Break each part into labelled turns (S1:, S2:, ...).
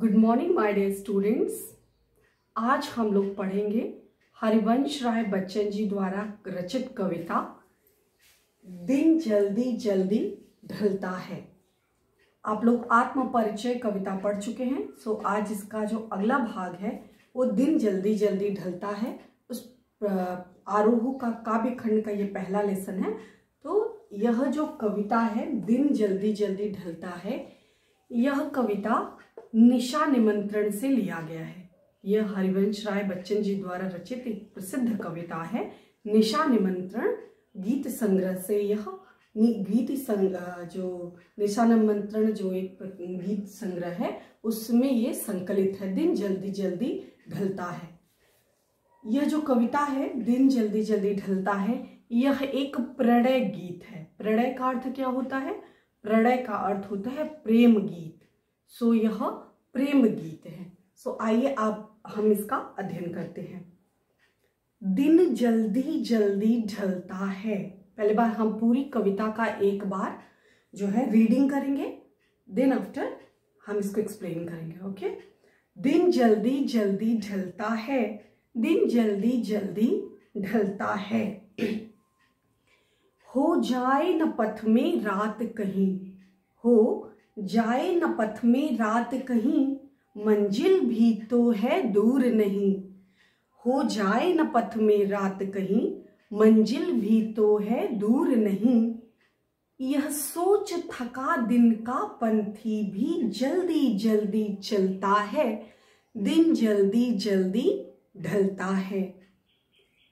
S1: Good morning my dear students. आज हम लोग पढ़ेंगे हरिवंश राय बच्चन जी द्वारा रचित कविता दिन जल्दी जल्दी ढलता है। आप लोग आत्म परिचय कविता पढ़ चुके हैं, सो आज इसका जो अगला भाग है वो दिन जल्दी जल्दी ढलता है। उस आरोह का काव्य खंड का ये पहला लेसन है। तो यह जो कविता है दिन जल्दी जल्दी ढलता है, यह कविता निशा निमंत्रण से लिया गया है। यह हरिवंश राय बच्चन जी द्वारा रचित एक प्रसिद्ध कविता है। निशा निमंत्रण गीत संग्रह से यह जो निशा निमंत्रण जो एक गीत संग्रह है उसमें ये संकलित है। दिन जल्दी जल्दी ढलता है। यह जो कविता है दिन जल्दी जल्दी ढलता है, यह एक प्रणय गीत है। प्रणय का अर्थ क्या होता है? प्रणय का अर्थ होता है प्रेम गीत। सो यह प्रेम गीत है। सो आइए हम इसका अध्ययन करते हैं। दिन जल्दी जल्दी ढलता है। पहले बार हम पूरी कविता का एक बार जो है रीडिंग करेंगे, देन आफ्टर हम इसको एक्सप्लेन करेंगे। ओके। दिन जल्दी जल्दी ढलता है, दिन जल्दी जल्दी ढलता है। हो जाए न पथ में रात कहीं, हो जाए न पथ में रात कहीं, मंजिल भी तो है दूर नहीं। हो जाए न पथ में रात कहीं, मंजिल भी तो है दूर नहीं। यह सोच थका दिन का पंथी भी जल्दी जल्दी चलता है, दिन जल्दी जल्दी ढलता है।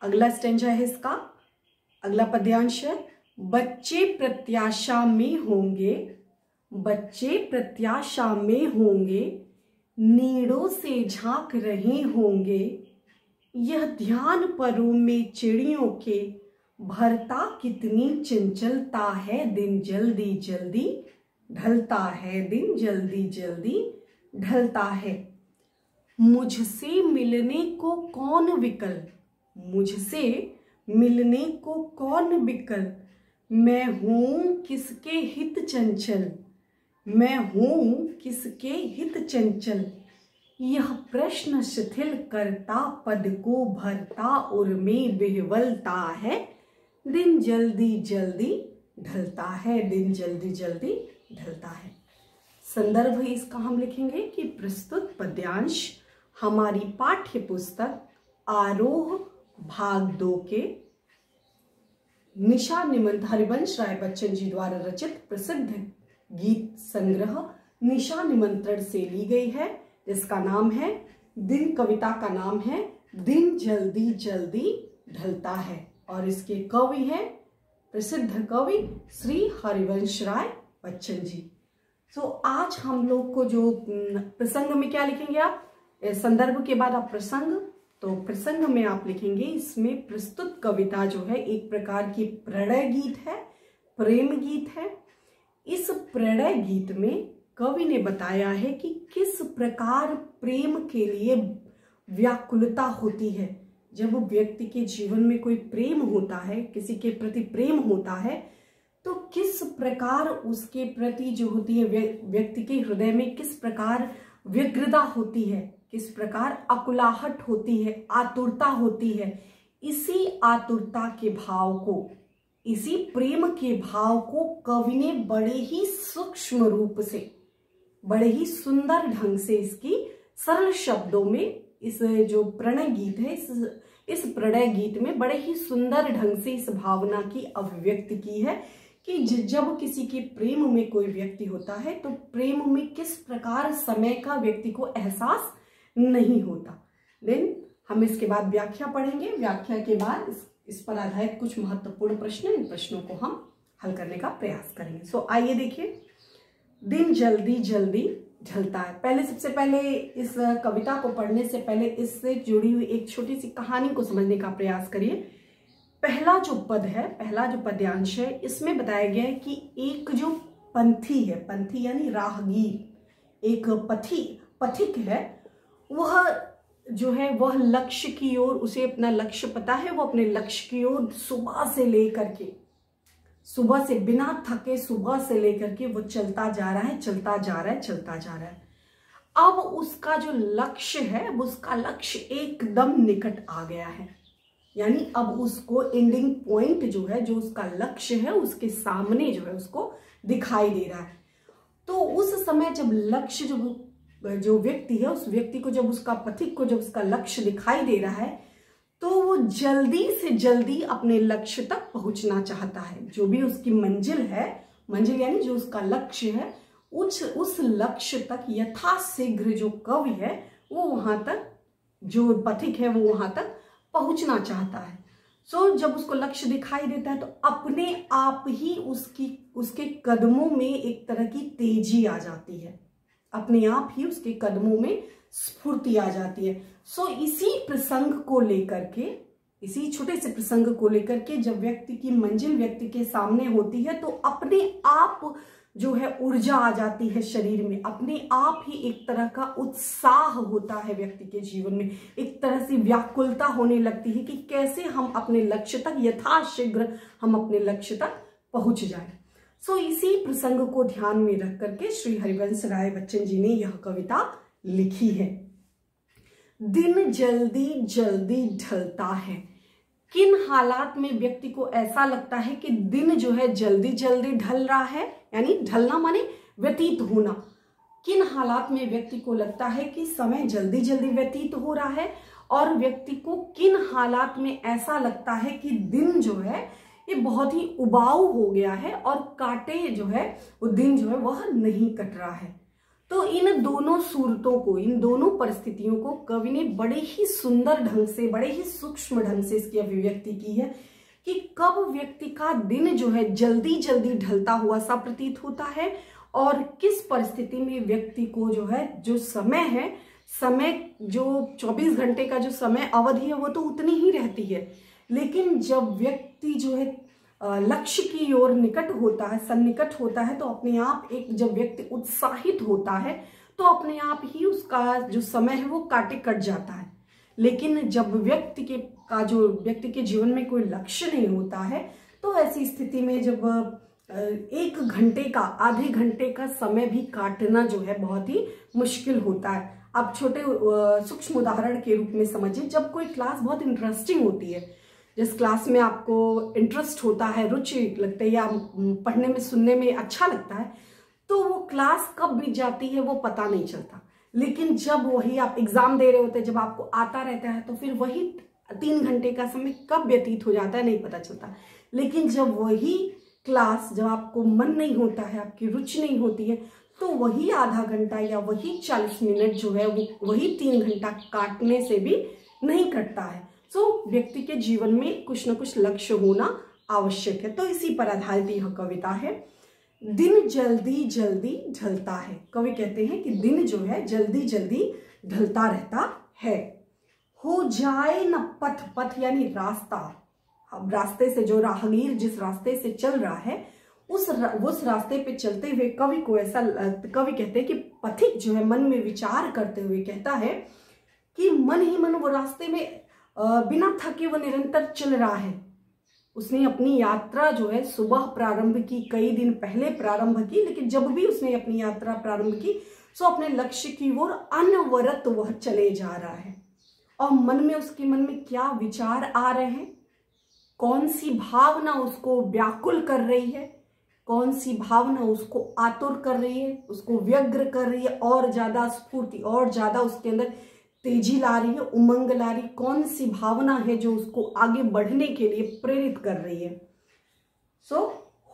S1: अगला स्टेंजा है इसका, अगला पद्यांश है। बच्चे प्रत्याशा में होंगे, बच्चे प्रत्याशा में होंगे, नीड़ों से झांक रहे होंगे। यह ध्यान परों में चिड़ियों के भरता कितनी चंचलता है, दिन जल्दी जल्दी ढलता है, दिन जल्दी जल्दी ढलता है। मुझसे मिलने को कौन विकल, मुझसे मिलने को कौन विकल, मैं हूं किसके हित चंचल, मैं हूं किसके हित चंचल। यह प्रश्न शिथिल करता पद को भरता उर में विह्वलता है, दिन जल्दी जल्दी ढलता है, दिन जल्दी जल्दी ढलता है। संदर्भ इसका हम लिखेंगे कि प्रस्तुत पद्यांश हमारी पाठ्य पुस्तक आरोह भाग 2 के निशा निमंत्रण हरिवंश राय बच्चन जी द्वारा रचित प्रसिद्ध गीत संग्रह निशा निमंत्रण से ली गई है, जिसका नाम है दिन, कविता का नाम है दिन जल्दी जल्दी ढलता है। और इसके कवि हैं प्रसिद्ध कवि श्री हरिवंश राय बच्चन जी। सो आज हम लोग को जो प्रसंग में क्या लिखेंगे आप, संदर्भ के बाद आप प्रसंग, तो प्रसंग में आप लिखेंगे इसमें प्रस्तुत कविता जो है एक प्रकार की प्रणय गीत है, प्रेम गीत है। इस प्रणय गीत में कवि ने बताया है कि किस प्रकार प्रेम के लिए व्याकुलता होती है। जब व्यक्ति के जीवन में कोई प्रेम होता है, किसी के प्रति प्रेम होता है, तो किस प्रकार उसके प्रति जो होती है व्यक्ति के हृदय में किस प्रकार व्यग्रता होती है, किस प्रकार आकुलाहट होती है, आतुरता होती है। इसी आतुरता के भाव को, इसी प्रेम के भाव को कवि ने बड़े ही सूक्ष्म रूप से, बड़े ही सुंदर ढंग से इसकी सरल शब्दों में, इस जो प्रणय गीत है इस प्रणय गीत में बड़े ही सुंदर ढंग से इस भावना की अभिव्यक्ति की है कि जब किसी के प्रेम में कोई व्यक्ति होता है तो प्रेम में किस प्रकार समय का व्यक्ति को एहसास नहीं होता। देन हम इसके बाद व्याख्या पढ़ेंगे। व्याख्या के बाद इस पर आधारित कुछ महत्वपूर्ण प्रश्न, इन प्रश्नों को हम हल करने का प्रयास करेंगे। सो आइए देखिए, दिन जल्दी जल्दी ढलता है। पहले सबसे पहले इस कविता को पढ़ने से पहले इससे जुड़ी हुई एक छोटी सी कहानी को समझने का प्रयास करिए। पहला जो पद है, पहला जो पद्यांश है, इसमें बताया गया है कि एक जो पंथी है, पंथी यानी राहगीर, एक पथिक है, वह जो है वह लक्ष्य की ओर, उसे अपना लक्ष्य पता है, वो अपने लक्ष्य की ओर सुबह से लेकर के, सुबह से बिना थके सुबह से लेकर के वो चलता जा रहा है, चलता जा रहा है, चलता जा रहा है। अब उसका जो लक्ष्य है वो उसका लक्ष्य एकदम निकट आ गया है, यानी अब उसको एंडिंग पॉइंट जो है, जो उसका लक्ष्य है उसके सामने जो है उसको दिखाई दे रहा है। तो उस समय जब लक्ष्य जो व्यक्ति है, उस व्यक्ति को जब उसका पथिक को जब उसका लक्ष्य दिखाई दे रहा है तो वो जल्दी से जल्दी अपने लक्ष्य तक पहुंचना चाहता है। जो भी उसकी मंजिल है, मंजिल यानी जो उसका लक्ष्य है, उस लक्ष्य तक यथाशीघ्र जो कवि है वो वहां तक, जो पथिक है वो वहां तक पहुंचना चाहता है। सो जब उसको लक्ष्य दिखाई देता है तो अपने आप ही उसके कदमों में एक तरह की तेजी आ जाती है, अपने आप ही उसके कदमों में स्फूर्ति आ जाती है। सो इसी प्रसंग को लेकर के, इसी छोटे से प्रसंग को लेकर के जब व्यक्ति की मंजिल व्यक्ति के सामने होती है तो अपने आप जो है ऊर्जा आ जाती है शरीर में, अपने आप ही एक तरह का उत्साह होता है व्यक्ति के जीवन में, एक तरह से व्याकुलता होने लगती है कि कैसे हम अपने लक्ष्य तक यथाशीघ्र हम अपने लक्ष्य तक पहुंच जाएं। सो इसी प्रसंग को ध्यान में रख करके श्री हरिवंश राय बच्चन जी ने यह कविता लिखी है। दिन जल्दी जल्दी ढलता है। किन हालात में व्यक्ति को ऐसा लगता है कि दिन जो है जल्दी जल्दी ढल रहा है, यानी ढलना माने व्यतीत होना। किन हालात में व्यक्ति को लगता है कि समय जल्दी जल्दी व्यतीत हो रहा है, और व्यक्ति को किन हालात में ऐसा लगता है कि दिन जो है ये बहुत ही उबाऊ हो गया है और काटे जो है वो दिन जो है वह नहीं कट रहा है। तो इन दोनों सूरतों को, इन दोनों परिस्थितियों को कवि ने बड़े ही सुंदर ढंग से, बड़े ही सूक्ष्म ढंग से इसकी अभिव्यक्ति की है कि कब व्यक्ति का दिन जो है जल्दी जल्दी ढलता हुआ सा प्रतीत होता है और किस परिस्थिति में व्यक्ति को जो है, जो समय है, समय जो 24 घंटे का जो समय अवधि है वो तो उतनी ही रहती है, लेकिन जब व्यक्ति जो है लक्ष्य की ओर निकट होता है, सन्निकट होता है, तो अपने आप एक, जब व्यक्ति उत्साहित होता है तो अपने आप ही उसका जो समय है वो काटे कट जाता है। लेकिन जब व्यक्ति के जीवन में कोई लक्ष्य नहीं होता है तो ऐसी स्थिति में जब 1 घंटे का, आधे घंटे का समय भी काटना जो है बहुत ही मुश्किल होता है। आप छोटे सूक्ष्म उदाहरण के रूप में समझिए, जब कोई क्लास बहुत इंटरेस्टिंग होती है, जिस क्लास में आपको इंटरेस्ट होता है, रुचि लगती है या पढ़ने में सुनने में अच्छा लगता है, तो वो क्लास कब बीत जाती है वो पता नहीं चलता। लेकिन जब वही आप एग्जाम दे रहे होते हैं, जब आपको आता रहता है, तो फिर वही 3 घंटे का समय कब व्यतीत हो जाता है नहीं पता चलता। लेकिन जब वही क्लास, जब आपको मन नहीं होता है, आपकी रुचि नहीं होती है, तो वही आधा घंटा या वही 40 मिनट जो है वो वही 3 घंटा काटने से भी नहीं कटता है। व्यक्ति के जीवन में कुछ न कुछ लक्ष्य होना आवश्यक है। तो इसी पर आधारित यह कविता है। दिन जल्दी जल्दी ढलता है। कवि कहते हैं कि दिन जो है जल्दी जल्दी ढलता रहता है। हो जाए न पथ, पथ यानी रास्ता, अब रास्ते से जो राहगीर जिस रास्ते से चल रहा है उस रास्ते पे चलते हुए कवि को ऐसा, कवि कहते हैं कि पथिक जो है मन में विचार करते हुए कहता है कि मन ही मन वो रास्ते में बिना थके वो निरंतर चल रहा है। उसने अपनी यात्रा जो है सुबह प्रारंभ की, कई दिन पहले प्रारंभ की, लेकिन जब भी उसने अपनी यात्रा प्रारंभ की सो अपने लक्ष्य की ओर अनवरत वह चले जा रहा है। और मन में, उसके मन में क्या विचार आ रहे हैं, कौन सी भावना उसको व्याकुल कर रही है, कौन सी भावना उसको आतुर कर रही है, उसको व्यग्र कर रही है, और ज्यादा स्फूर्ति, और ज्यादा उसके अंदर तेजी ला रही है, उमंग ला रही, कौन सी भावना है जो उसको आगे बढ़ने के लिए प्रेरित कर रही है।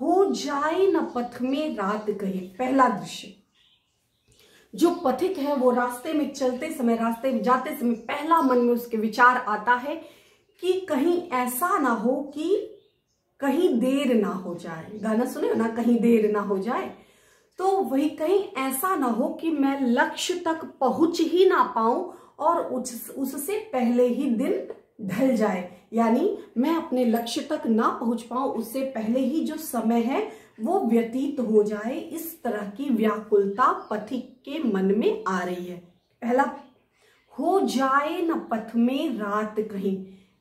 S1: हो जाए न पथ में रात कहे। पहला दृश्य, जो पथिक है वो रास्ते में चलते समय, रास्ते में जाते समय पहला मन में उसके विचार आता है कि कहीं ऐसा ना हो कि कहीं देर ना हो जाए। गाना सुने ना, कहीं देर ना हो जाए। तो वही कहीं ऐसा ना हो कि मैं लक्ष्य तक पहुंच ही ना पाऊं और उससे पहले ही दिन ढल जाए, यानी मैं अपने लक्ष्य तक ना पहुंच पाऊं, उससे पहले ही जो समय है वो व्यतीत हो जाए। इस तरह की व्याकुलता पथिक के मन में आ रही है। पहला, हो जाए न पथ में रात कहीं,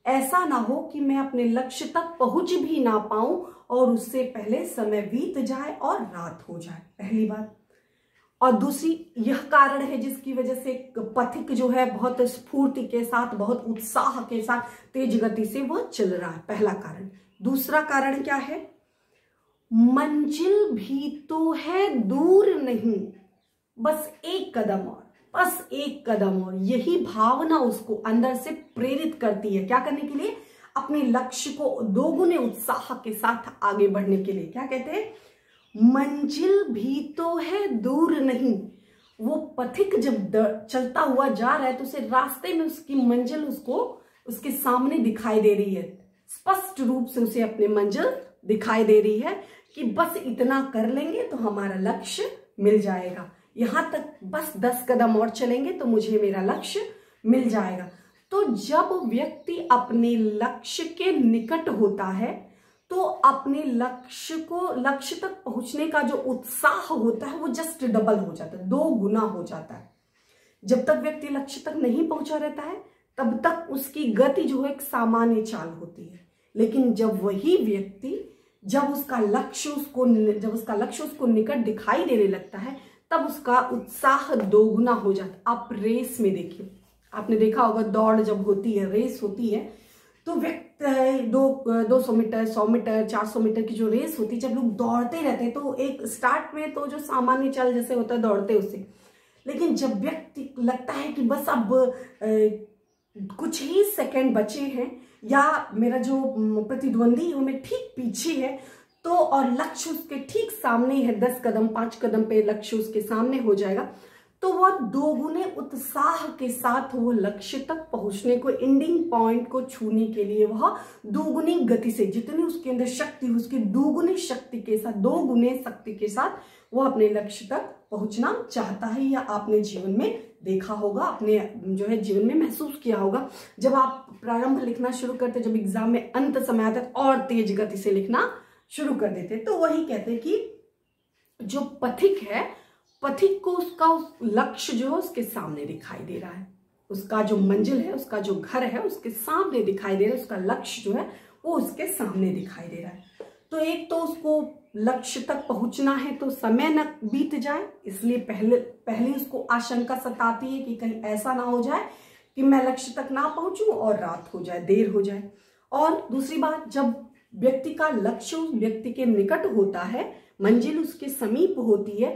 S1: ऐसा ना हो कि मैं अपने लक्ष्य तक पहुंच भी ना पाऊं और उससे पहले समय बीत जाए और रात हो जाए, पहली बात। और दूसरी यह कारण है जिसकी वजह से पथिक जो है बहुत स्फूर्ति के साथ, बहुत उत्साह के साथ, तेज गति से वह चल रहा है, पहला कारण। दूसरा कारण क्या है? मंजिल भी तो है दूर नहीं, बस एक कदम और, बस एक कदम और। यही भावना उसको अंदर से प्रेरित करती है, क्या करने के लिए? अपने लक्ष्य को दोगुने उत्साह के साथ आगे बढ़ने के लिए। क्या कहते हैं? मंजिल भी तो है दूर नहीं। वो पथिक जब चलता हुआ जा रहा है तो उसे रास्ते में उसकी मंजिल उसको उसके सामने दिखाई दे रही है, स्पष्ट रूप से उसे अपनी मंजिल दिखाई दे रही है कि बस इतना कर लेंगे तो हमारा लक्ष्य मिल जाएगा, यहां तक बस 10 कदम और चलेंगे तो मुझे मेरा लक्ष्य मिल जाएगा। तो जब व्यक्ति अपने लक्ष्य के निकट होता है तो अपने लक्ष्य तक पहुंचने का जो उत्साह होता है वो जस्ट डबल हो जाता है, 2 गुना हो जाता है। जब तक व्यक्ति लक्ष्य तक नहीं पहुंचा रहता है तब तक उसकी गति जो है एक सामान्य चाल होती है, लेकिन जब वही व्यक्ति जब उसका लक्ष्य उसको निकट दिखाई देने लगता है तब उसका उत्साह 2 गुना हो जाता है। आप रेस में देखिए, आपने देखा होगा दौड़ जब होती है, रेस होती है, तो व्यक्ति 200 मीटर, 100 मीटर, 400 मीटर की जो रेस होती है, जब लोग दौड़ते रहते हैं तो एक स्टार्ट में तो जो सामान्य चाल जैसे होता है दौड़ते उससे, लेकिन जब व्यक्ति लगता है कि बस अब कुछ ही सेकंड बचे हैं या मेरा जो प्रतिद्वंदी है मैं ठीक पीछे है, तो और लक्ष्य उसके ठीक सामने है, 10 कदम 5 कदम पे लक्ष्य उसके सामने हो जाएगा, तो वह 2 गुने उत्साह के साथ वो लक्ष्य तक पहुंचने को, एंडिंग पॉइंट को छूने के लिए वह 2 गुनी गति से, जितनी उसके अंदर शक्ति उसकी 2 गुनी शक्ति के साथ, 2 गुने शक्ति के साथ वो अपने लक्ष्य तक पहुंचना चाहता है। या आपने जीवन में देखा होगा, अपने जो है जीवन में महसूस किया होगा, जब आप प्रारंभ लिखना शुरू करते, जब एग्जाम में अंत समय आता और तेज गति से लिखना शुरू कर देते, तो वही कहते कि जो पथिक है, पथिक को उसका लक्ष्य जो है उसके सामने दिखाई दे रहा है, उसका जो मंजिल है, उसका जो घर है उसके सामने दिखाई दे रहा है, उसका लक्ष्य जो है वो उसके सामने दिखाई दे रहा है। तो एक तो उसको लक्ष्य तक पहुंचना है तो समय न बीत जाए, इसलिए पहले उसको आशंका सताती है कि कहीं ऐसा ना हो जाए कि मैं लक्ष्य तक ना पहुंचूं और रात हो जाए, देर हो जाए। और दूसरी बात, जब व्यक्ति का लक्ष्य उस व्यक्ति के निकट होता है, मंजिल उसके समीप होती है,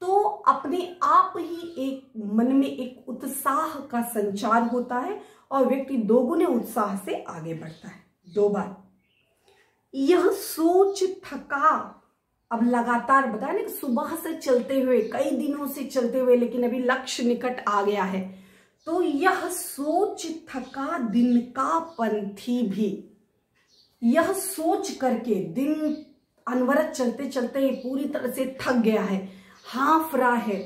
S1: तो अपने आप ही एक मन में एक उत्साह का संचार होता है और व्यक्ति 2 गुने उत्साह से आगे बढ़ता है। 2 बार यह सोच थका, अब लगातार बताया ना कि सुबह से चलते हुए, कई दिनों से चलते हुए, लेकिन अभी लक्ष्य निकट आ गया है, तो यह सोच थका दिन का पंथी भी, यह सोच करके दिन अनवरत चलते चलते पूरी तरह से थक गया है, हाँफ रहा है,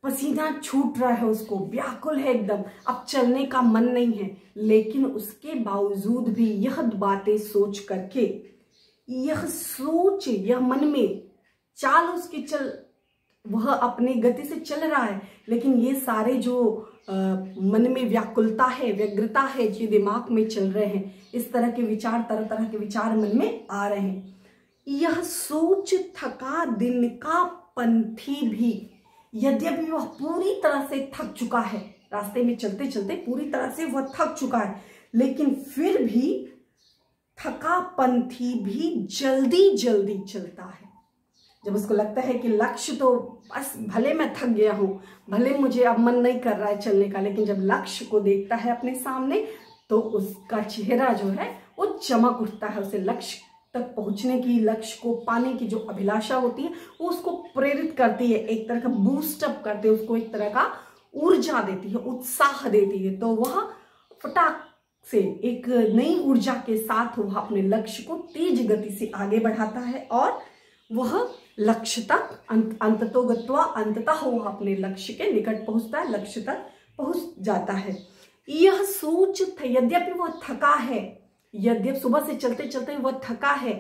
S1: पसीना छूट रहा है, उसको व्याकुल है एकदम, अब चलने का मन नहीं है, लेकिन उसके बावजूद भी यह बातें सोच करके, यह मन में चाल उसकी वह अपनी गति से चल रहा है, लेकिन ये सारे जो मन में व्याकुलता है, व्यग्रता है, जो दिमाग में चल रहे हैं, इस तरह के विचार, तरह तरह के विचार मन में आ रहे हैं, यह सोच थका दिन का पंथी भी, यद्यपि वह पूरी तरह से थक चुका है, रास्ते में चलते चलते पूरी तरह से वह थक चुका है, लेकिन फिर भी थका पंथी भी जल्दी जल्दी चलता है। जब उसको लगता है कि लक्ष्य तो बस, भले मैं थक गया हूं, भले मुझे अब मन नहीं कर रहा है चलने का, लेकिन जब लक्ष्य को देखता है अपने सामने तो उसका चेहरा जो है वो चमक उठता है, उसे लक्ष्य तक पहुंचने की, लक्ष्य को पाने की जो अभिलाषा होती है वो उसको प्रेरित करती है, एक तरह का बूस्ट अप करती है, उसको एक तरह का ऊर्जा देती है, उत्साह देती है, तो वह फटाक से एक नई ऊर्जा के साथ वह अपने लक्ष्य को तेज गति से आगे बढ़ाता है और वह लक्ष्य तक अंततः वह अपने लक्ष्य के निकट पहुंचता है, लक्ष्य तक पहुंच जाता है। यह सोच यद्यपि वह थका है, यद्यपि सुबह से चलते चलते वह थका है,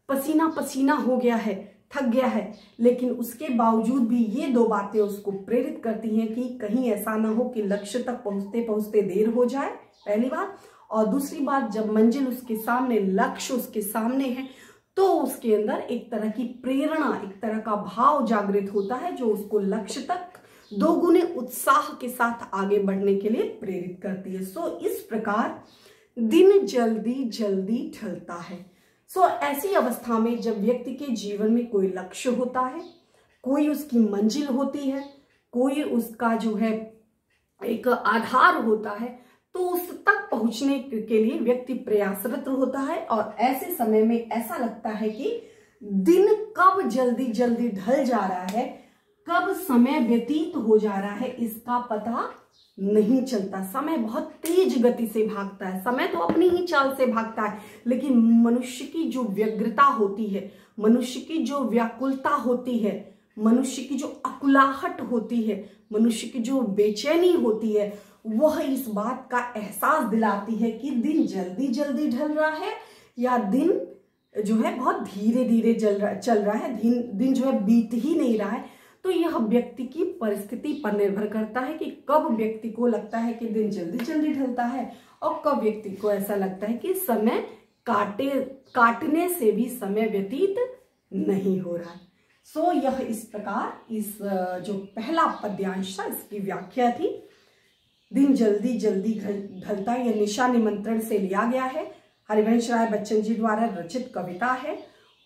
S1: पसीना पसीना हो गया है, थक गया है, लेकिन उसके बावजूद भी ये 2 बातें उसको प्रेरित करती हैं कि कहीं ऐसा ना हो कि लक्ष्य तक पहुंचते पहुंचते देर हो जाए, पहली बात। और दूसरी बात, जब मंजिल उसके सामने, लक्ष्य उसके सामने है, तो उसके अंदर एक तरह की प्रेरणा, एक तरह का भाव जागृत होता है जो उसको लक्ष्य तक दोगुने उत्साह के साथ आगे बढ़ने के लिए प्रेरित करती है। सो इस प्रकार दिन जल्दी जल्दी ढलता है। सो ऐसी अवस्था में जब व्यक्ति के जीवन में कोई लक्ष्य होता है, कोई उसकी मंजिल होती है, कोई उसका जो है एक आधार होता है, तो उस तक पहुंचने के लिए व्यक्ति प्रयासरत होता है। और ऐसे समय में ऐसा लगता है कि दिन कब जल्दी जल्दी ढल जा रहा है, कब समय व्यतीत हो जा रहा है, इसका पता नहीं चलता। समय बहुत तेज गति से भागता है, समय तो अपनी ही चाल से भागता है, लेकिन मनुष्य की जो व्यग्रता होती है, मनुष्य की जो व्याकुलता होती है, मनुष्य की जो अकुलाहट होती है, मनुष्य की जो बेचैनी होती है, वह इस बात का एहसास दिलाती है कि दिन जल्दी जल्दी ढल रहा है या दिन जो है बहुत धीरे धीरे चल रहा है, दिन जो है बीत ही नहीं रहा है। तो यह व्यक्ति की परिस्थिति पर निर्भर करता है कि कब व्यक्ति को लगता है कि दिन जल्दी जल्दी ढलता है और कब व्यक्ति को ऐसा लगता है कि समय काटने से भी समय व्यतीत नहीं हो रहा है। सो यह इस प्रकार इस जो पहला पद्यांश था इसकी व्याख्या थी। दिन जल्दी जल्दी ढलता, यह निशा निमंत्रण से लिया गया है, हरिवंश राय बच्चन जी द्वारा रचित कविता है।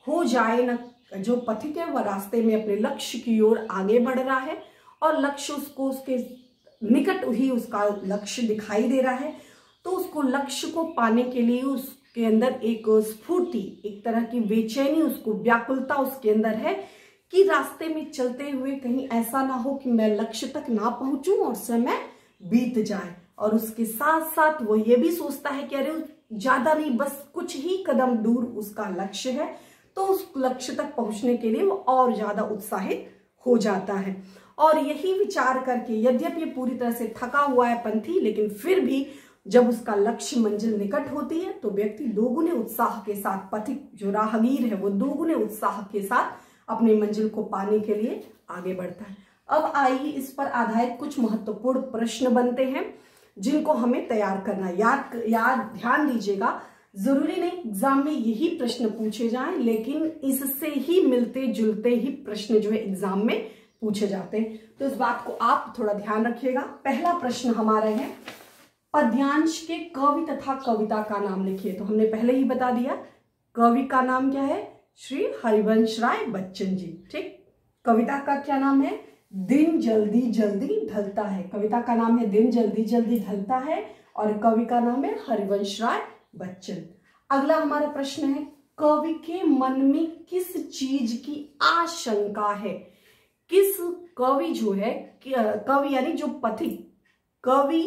S1: हो जाए न जो पथिक है वह रास्ते में अपने लक्ष्य की ओर आगे बढ़ रहा है और लक्ष्य उसको उसके निकट ही उसका लक्ष्य दिखाई दे रहा है, तो उसको लक्ष्य को पाने के लिए उसके अंदर एक स्फूर्ति, एक तरह की बेचैनी, उसको व्याकुलता उसके अंदर है कि रास्ते में चलते हुए कहीं ऐसा ना हो कि मैं लक्ष्य तक ना पहुंचूं और समय बीत जाए। और उसके साथ साथ वो ये भी सोचता है कि अरे ज्यादा नहीं, बस कुछ ही कदम दूर उसका लक्ष्य है, तो उस लक्ष्य तक पहुंचने के लिए वो और ज्यादा उत्साहित हो जाता है। और यही विचार करके यद्यपि पूरी तरह से थका हुआ है पंथी, लेकिन फिर भी जब उसका लक्ष्य मंजिल निकट होती है तो व्यक्ति दोगुने उत्साह के साथ, पथिक जो राहगीर है वो दोगुने उत्साह के साथ अपनी मंजिल को पाने के लिए आगे बढ़ता है। अब आइए इस पर आधारित कुछ महत्वपूर्ण प्रश्न बनते हैं जिनको हमें तैयार करना है। याद ध्यान दीजिएगा, जरूरी नहीं एग्जाम में यही प्रश्न पूछे जाएं, लेकिन इससे ही मिलते जुलते ही प्रश्न जो है एग्जाम में पूछे जाते हैं, तो इस बात को आप थोड़ा ध्यान रखिएगा। पहला प्रश्न हमारा है, पद्यांश के कवि तथा कविता का नाम लिखिए। तो हमने पहले ही बता दिया, कवि का नाम क्या है, श्री हरिवंश राय बच्चन जी। ठीक, कविता का क्या नाम है, दिन जल्दी जल्दी ढलता है। कविता का नाम है दिन जल्दी जल्दी ढलता है और कवि का नाम है हरिवंश राय बच्चन। अगला हमारा प्रश्न है, कवि के मन में किस चीज की आशंका है। किस कवि जो है, कवि यानी जो पथिक, कवि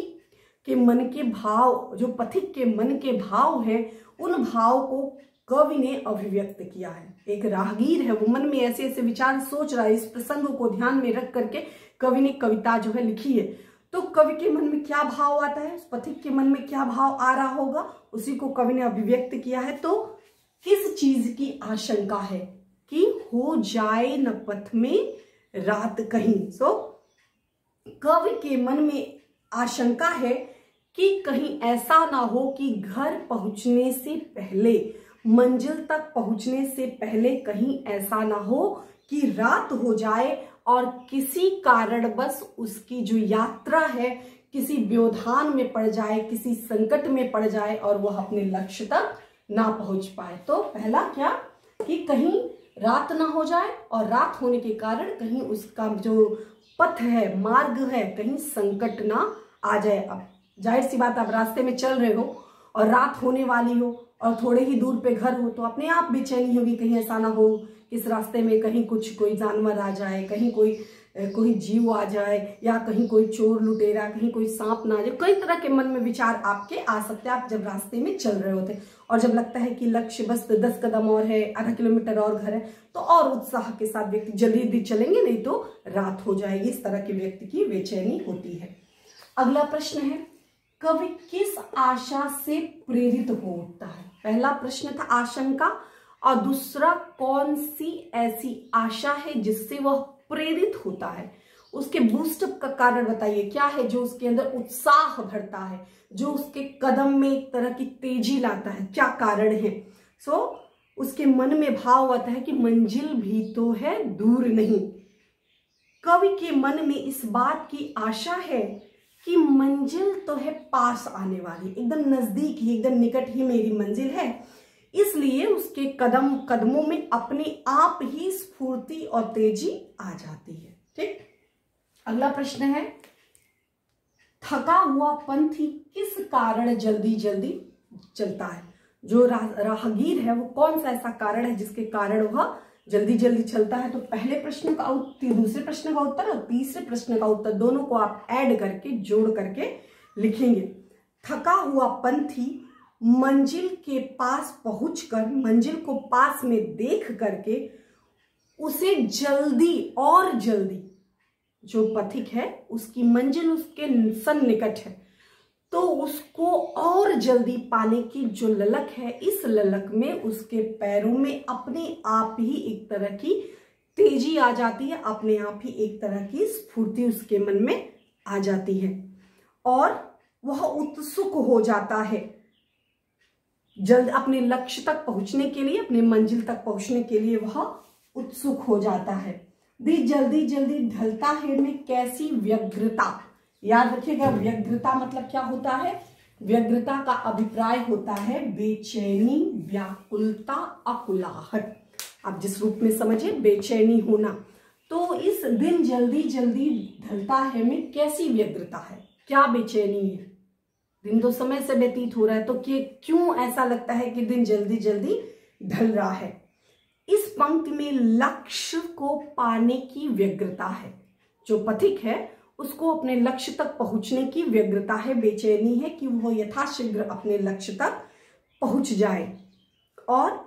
S1: के मन के भाव, जो पथिक के मन के भाव है, उन भाव को कवि ने अभिव्यक्त किया है। एक राहगीर है, वो मन में ऐसे ऐसे विचार सोच रहा है, इस प्रसंग को ध्यान में रख करके कवि ने कविता जो है लिखी है। तो कवि के मन में क्या भाव आता है, उस पथिक के मन में क्या भाव आ रहा होगा, उसी को कवि ने अभिव्यक्त किया है। तो किस चीज की आशंका है कि हो जाए न पथ में रात कहीं। सो कवि के मन में आशंका है कि कहीं ऐसा ना हो कि घर पहुंचने से पहले, मंजिल तक पहुंचने से पहले कहीं ऐसा ना हो कि रात हो जाए और किसी कारणवश उसकी जो यात्रा है किसी व्यवधान में पड़ जाए, किसी संकट में पड़ जाए और वह अपने लक्ष्य तक ना पहुंच पाए। तो पहला क्या कि कहीं रात ना हो जाए और रात होने के कारण कहीं उसका जो पथ है, मार्ग है, कहीं संकट ना आ जाए। अब जाहिर सी बात, आप रास्ते में चल रहे हो और रात होने वाली हो और थोड़े ही दूर पे घर हो तो अपने आप बेचैनी होगी, कहीं ऐसा ना हो इस रास्ते में कहीं कोई जानवर आ जाए, कहीं कोई जीव आ जाए, या कहीं कोई चोर लुटेरा, कहीं कोई सांप ना आ जाए। कई तरह के मन में विचार आपके आ सकते हैं आप जब रास्ते में चल रहे होते, और जब लगता है कि लक्ष्य बस 10 कदम और है, आधा किलोमीटर और घर है, तो और उत्साह के साथ व्यक्ति जल्दी जल्दी चलेंगे, नहीं तो रात हो जाएगी। इस तरह के व्यक्ति की बेचैनी होती है। अगला प्रश्न है, कवि किस आशा से प्रेरित हो उठता है। पहला प्रश्न था आशंका, और दूसरा कौन सी ऐसी आशा है जिससे वह प्रेरित होता है। उसके बूस्टअप का कारण बताइए, क्या है जो उसके अंदर उत्साह भरता है, जो उसके कदम में एक तरह की तेजी लाता है, क्या कारण है। उसके मन में भाव आता है कि मंजिल भी तो है दूर नहीं, कवि के मन में इस बात की आशा है कि मंजिल तो है पास आने वाली, एकदम नजदीक ही, एकदम निकट ही मेरी मंजिल है, इसलिए उसके कदमों में अपने आप ही स्फूर्ति और तेजी आ जाती है। ठीक, अगला प्रश्न है, थका हुआ पंथी किस कारण जल्दी जल्दी चलता है? जो राहगीर है वो कौन सा ऐसा कारण है जिसके कारण वह जल्दी जल्दी चलता है? तो पहले प्रश्न का उत्तर, दूसरे प्रश्न का उत्तर और तीसरे प्रश्न का उत्तर दोनों को आप ऐड करके, जोड़ करके लिखेंगे। थका हुआ पंथी मंजिल के पास पहुंचकर, मंजिल को पास में देख करके उसे जल्दी और जल्दी, जो पथिक है उसकी मंजिल उसके सन्निकट है तो उसको और जल्दी पाने की जो ललक है, इस ललक में उसके पैरों में अपने आप ही एक तरह की तेजी आ जाती है, अपने आप ही एक तरह की स्फूर्ति उसके मन में आ जाती है और वह उत्सुक हो जाता है जल्द अपने लक्ष्य तक पहुंचने के लिए, अपने मंजिल तक पहुंचने के लिए वह उत्सुक हो जाता है। दिन जल्दी जल्दी ढलता है में कैसी व्यग्रता, याद रखिएगा व्यग्रता मतलब क्या होता है? व्यग्रता का अभिप्राय होता है बेचैनी, व्याकुलता, अकुलाहट। आप जिस रूप में समझे, बेचैनी होना। तो इस दिन जल्दी जल्दी ढलता है में कैसी व्यग्रता है, क्या बेचैनी है? दिन तो समय से व्यतीत हो रहा है, तो क्यों ऐसा लगता है कि दिन जल्दी जल्दी ढल रहा है? इस पंक्ति में लक्ष्य को पाने की व्यग्रता है। जो पथिक है उसको अपने लक्ष्य तक पहुंचने की व्यग्रता है, बेचैनी है कि वो यथाशीघ्र अपने लक्ष्य तक पहुंच जाए और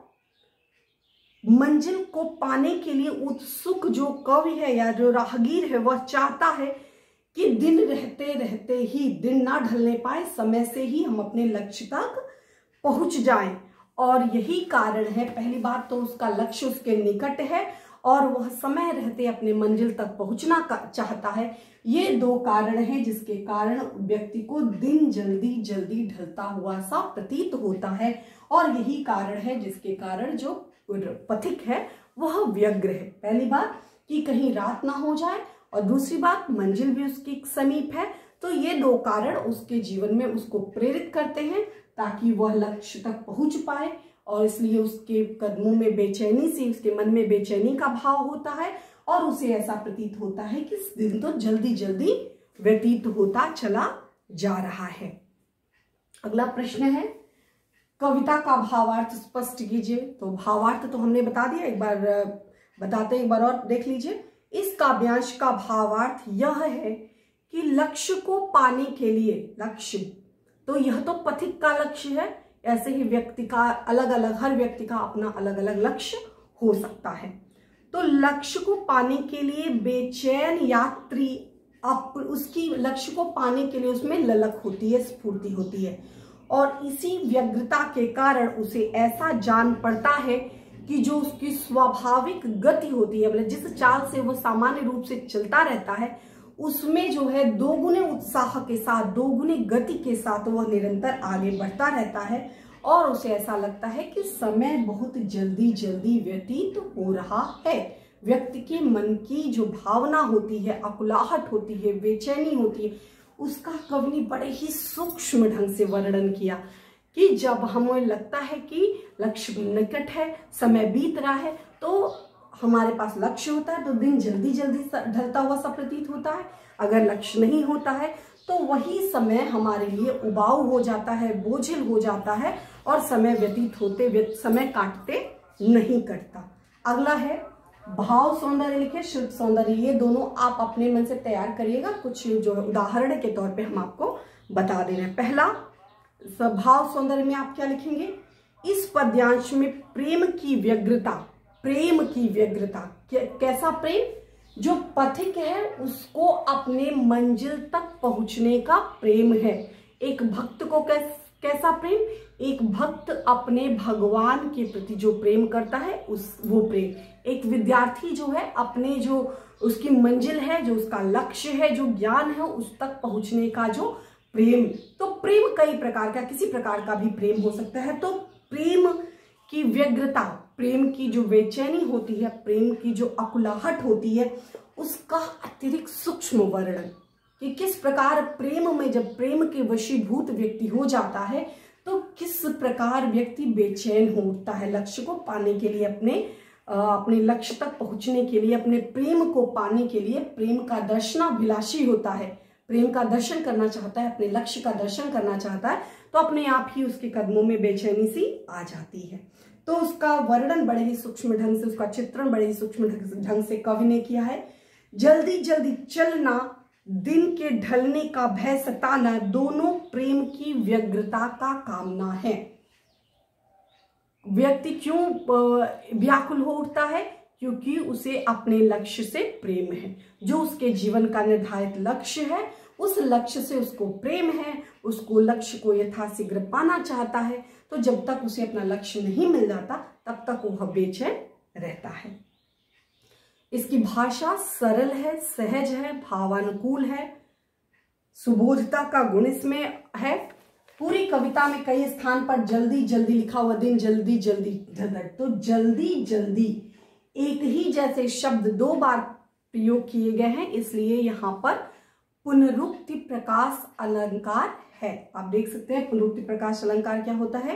S1: मंजिल को पाने के लिए उत्सुक जो कवि है या जो राहगीर है वह चाहता है कि दिन रहते रहते ही, दिन ना ढलने पाए, समय से ही हम अपने लक्ष्य तक पहुंच जाएं। और यही कारण है, पहली बात तो उसका लक्ष्य उसके निकट है और वह समय रहते अपने मंजिल तक पहुंचना चाहता है। ये दो कारण हैं जिसके कारण व्यक्ति को दिन जल्दी जल्दी ढलता हुआ सा प्रतीत होता है और यही कारण है जिसके कारण जो पथिक है वह व्यग्र है। पहली बात कि कहीं रात ना हो जाए और दूसरी बात मंजिल भी उसकी समीप है। तो ये दो कारण उसके जीवन में उसको प्रेरित करते हैं ताकि वह लक्ष्य तक पहुंच पाए और इसलिए उसके कदमों में बेचैनी सी, उसके मन में बेचैनी का भाव होता है और उसे ऐसा प्रतीत होता है कि दिन तो जल्दी जल्दी व्यतीत होता चला जा रहा है। अगला प्रश्न है, कविता का भावार्थ स्पष्ट कीजिए। तो भावार्थ तो हमने बता दिया, एक बार बताते हैं, एक बार और देख लीजिए। इस काव्यांश का भावार्थ यह है कि लक्ष्य को पाने के लिए, लक्ष्य तो यह तो पथिक का लक्ष्य है, ऐसे ही व्यक्ति का अलग अलग, हर व्यक्ति का अपना अलग अलग लक्ष्य हो सकता है। तो लक्ष्य को पाने के लिए बेचैन यात्री उसकी लक्ष्य को पाने के लिए उसमें ललक होती है, स्फूर्ति होती है और इसी व्यग्रता के कारण उसे ऐसा जान पड़ता है कि जो उसकी स्वाभाविक गति होती है, मतलब जिस चाल से वो सामान्य रूप से चलता रहता है, उसमें जो है दोगुने उत्साह के साथ, दोगुने गति के साथ वह निरंतर आगे बढ़ता रहता है और उसे ऐसा लगता है कि समय बहुत जल्दी जल्दी व्यतीत हो रहा है। व्यक्ति के मन की जो भावना होती है, अकुलाहट होती है, बेचैनी होती है, उसका कवि ने बड़े ही सूक्ष्म ढंग से वर्णन किया कि जब हमें लगता है कि लक्ष्य निकट है, समय बीत रहा है, तो हमारे पास लक्ष्य होता है तो दिन जल्दी जल्दी ढलता हुआ सा प्रतीत होता है। अगर लक्ष्य नहीं होता है तो वही समय हमारे लिए उबाऊ हो जाता है, बोझिल हो जाता है और समय व्यतीत होते समय काटते नहीं कटता। अगला है भाव सौंदर्य लिखे, शिल्प सौंदर्य। ये दोनों आप अपने मन से तैयार करिएगा, कुछ जो है उदाहरण के तौर पे हम आपको बता दे रहे हैं। पहला भाव सौंदर्य में आप क्या लिखेंगे? इस पद्यांश में प्रेम की व्यग्रता, प्रेम की व्यग्रता, कैसा प्रेम? जो पथिक है उसको अपने मंजिल तक पहुंचने का प्रेम है। एक भक्त को कैसा प्रेम? एक भक्त अपने भगवान के प्रति जो प्रेम करता है वो प्रेम। एक विद्यार्थी जो है अपने जो उसकी मंजिल है, जो उसका लक्ष्य है, जो ज्ञान है, उस तक पहुंचने का जो प्रेम। तो प्रेम कई प्रकार का, किसी प्रकार का भी प्रेम हो सकता है। तो प्रेम की व्यग्रता, प्रेम की जो बेचैनी होती है, प्रेम की जो अकुलाहट होती है, उसका अतिरिक्त सूक्ष्म वर्णन कि किस प्रकार प्रेम में जब प्रेम के वशीभूत व्यक्ति हो जाता है तो किस प्रकार व्यक्ति बेचैन हो उठता है लक्ष्य को पाने के लिए, अपने लक्ष्य तक पहुंचने के लिए, अपने प्रेम को पाने के लिए। प्रेम का दर्शनाभिलाषी होता है, प्रेम का दर्शन करना चाहता है, अपने लक्ष्य का दर्शन करना चाहता है, तो अपने आप ही उसके कदमों में बेचैनी सी आ जाती है। तो उसका वर्णन बड़े ही सूक्ष्म ढंग से, उसका चित्रण बड़े ही सूक्ष्म ढंग से कवि ने किया है। जल्दी जल्दी चलना, दिन के ढलने का भय सताना, दोनों प्रेम की व्यग्रता का कामना है। व्यक्ति क्यों व्याकुल हो उठता है? क्योंकि उसे अपने लक्ष्य से प्रेम है। जो उसके जीवन का निर्धारित लक्ष्य है, उस लक्ष्य से उसको प्रेम है, उसको लक्ष्य को यथाशीघ्र पाना चाहता है। तो जब तक उसे अपना लक्ष्य नहीं मिल जाता तब तक वह बेचैन रहता है। इसकी भाषा सरल है, सहज है, भावानुकूल है, सुबोधता का गुण इसमें है। पूरी कविता में कई स्थान पर जल्दी जल्दी लिखा हुआ, दिन जल्दी जल्दी धधड़। तो जल्दी जल्दी एक ही जैसे शब्द 2 बार प्रयोग किए गए हैं, इसलिए यहाँ पर पुनरुक्ति प्रकाश अलंकार है। आप देख सकते हैं पुनरुक्ति प्रकाश अलंकार क्या होता है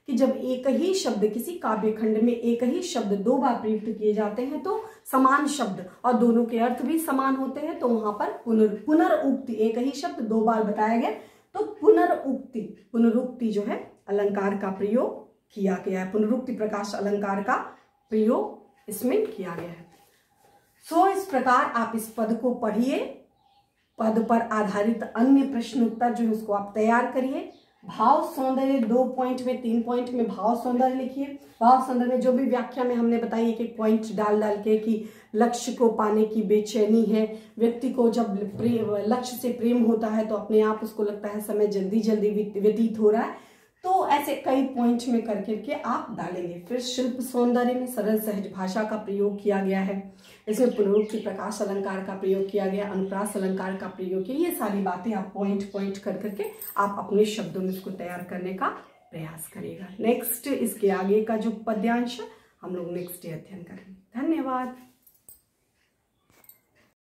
S1: कि जब एक ही शब्द किसी काव्य खंड में एक ही शब्द 2 बार प्रयुक्त किए जाते हैं तो समान शब्द और दोनों के अर्थ भी समान होते हैं, तो वहां पर पुनरुक्ति, एक ही शब्द 2 बार बताया गया तो पुनरुक्ति जो है अलंकार का प्रयोग किया गया है। पुनरुक्ति प्रकाश अलंकार का प्रयोग इसमें किया गया है। सो इस प्रकार आप इस पद को पढ़िए, पद पर आधारित अन्य प्रश्न उत्तर जो है उसको आप तैयार करिए। भाव सौंदर्य 2 पॉइंट में, 3 पॉइंट में भाव सौंदर्य लिखिए। भाव सौंदर्य में जो भी व्याख्या में हमने बताई एक एक पॉइंट डाल के कि लक्ष्य को पाने की बेचैनी है, व्यक्ति को जब लक्ष्य से प्रेम होता है तो अपने आप उसको लगता है समय जल्दी जल्दी व्यतीत हो रहा है, तो ऐसे कई पॉइंट में करके आप डालेंगे। फिर शिल्प सौंदर्य में सरल सहज भाषा का प्रयोग किया गया है, इसमें पुनरुक्ति प्रकाश अलंकार का प्रयोग किया गया, अनुप्रास अलंकार का प्रयोग किया। ये सारी बातें आप पॉइंट करके आप अपने शब्दों में इसको तैयार करने का प्रयास करिएगा। नेक्स्ट इसके आगे का जो पद्यांश हम लोग नेक्स्ट डे अध्ययन करेंगे। धन्यवाद।